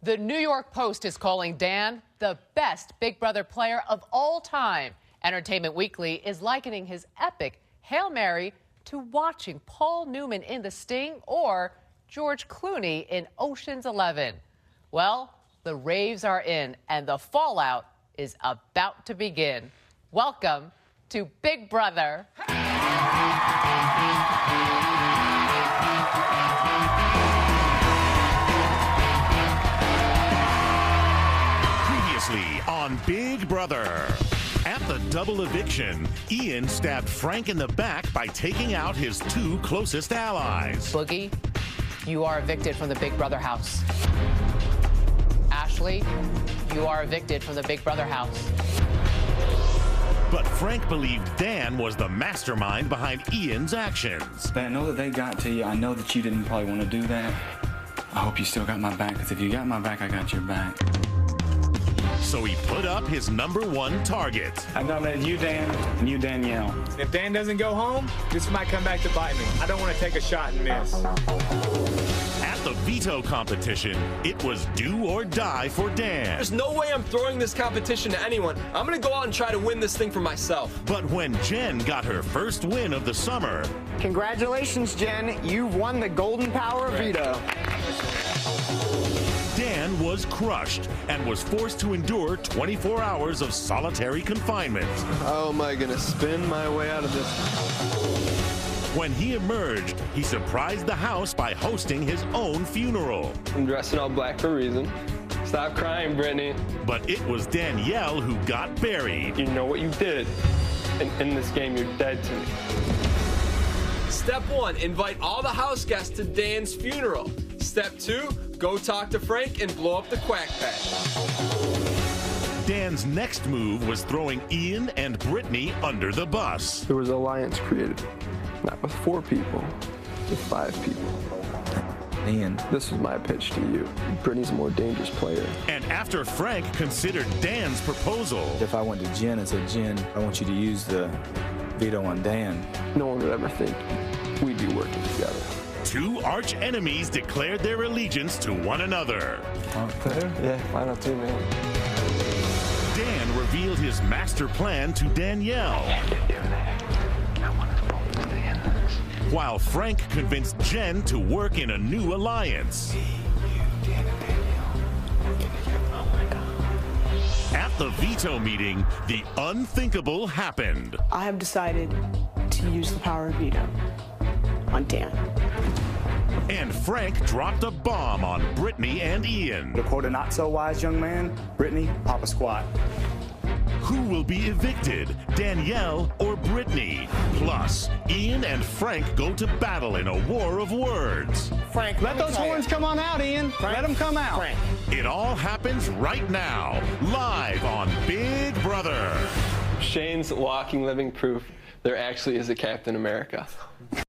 The New York Post is calling Dan the best Big Brother player of all time. Entertainment Weekly is likening his epic Hail Mary to watching Paul Newman in The Sting or George Clooney in Ocean's 11. Well, the raves are in and the fallout is about to begin. Welcome to Big Brother. Previously on Big Brother. At the double eviction, Ian stabbed Frank in the back by taking out his two closest allies. Boogie, you are evicted from the Big Brother house. Ashley, you are evicted from the Big Brother house. But Frank believed Dan was the mastermind behind Ian's actions. I know that they got to you. I know that you didn't probably want to do that. I hope you still got my back, because if you got my back, I got your back. So he put up his #1 target. I nominated you, Dan, and you, Danielle. If Dan doesn't go home, this might come back to bite me. I don't want to take a shot and miss. At the veto competition, it was do or die for Dan. There's no way I'm throwing this competition to anyone. I'm going to go out and try to win this thing for myself. But when Jen got her first win of the summer... Congratulations, Jen. You've won the golden power of veto. Dan was crushed and was forced to endure 24 hours of solitary confinement. How am I gonna spin my way out of this? When he emerged, he surprised the house by hosting his own funeral. I'm dressing all black for a reason. Stop crying, Brittany. But it was Danielle who got buried. You know what you did. And in this game, you're dead to me. Step 1, invite all the house guests to Dan's funeral. Step 2, go talk to Frank and blow up the Quack Patch. Dan's next move was throwing Ian and Brittany under the bus. There was an alliance created, not with 4 people, with 5 people. Ian. This was my pitch to you. Brittany's a more dangerous player. And after Frank considered Dan's proposal... If I went to Jen and said, Jen, I want you to use the veto on Dan. No one would ever think we'd be working together. 2 arch enemies declared their allegiance to one another. Yeah, why not too, man? Dan revealed his master plan to Danielle. While Frank convinced Jen to work in a new alliance. At the veto meeting, the unthinkable happened. I have decided to use the power of veto on Dan. And Frank dropped a bomb on Brittany and Ian. To quote a not-so-wise young man, Brittany, pop a squat. Who will be evicted, Danielle or Brittany? Plus, Ian and Frank go to battle in a war of words. Frank, Let those horns come on out, Ian. Let them come out. Frank. It all happens right now, live on Big Brother. Shane's walking living proof there actually is a Captain America.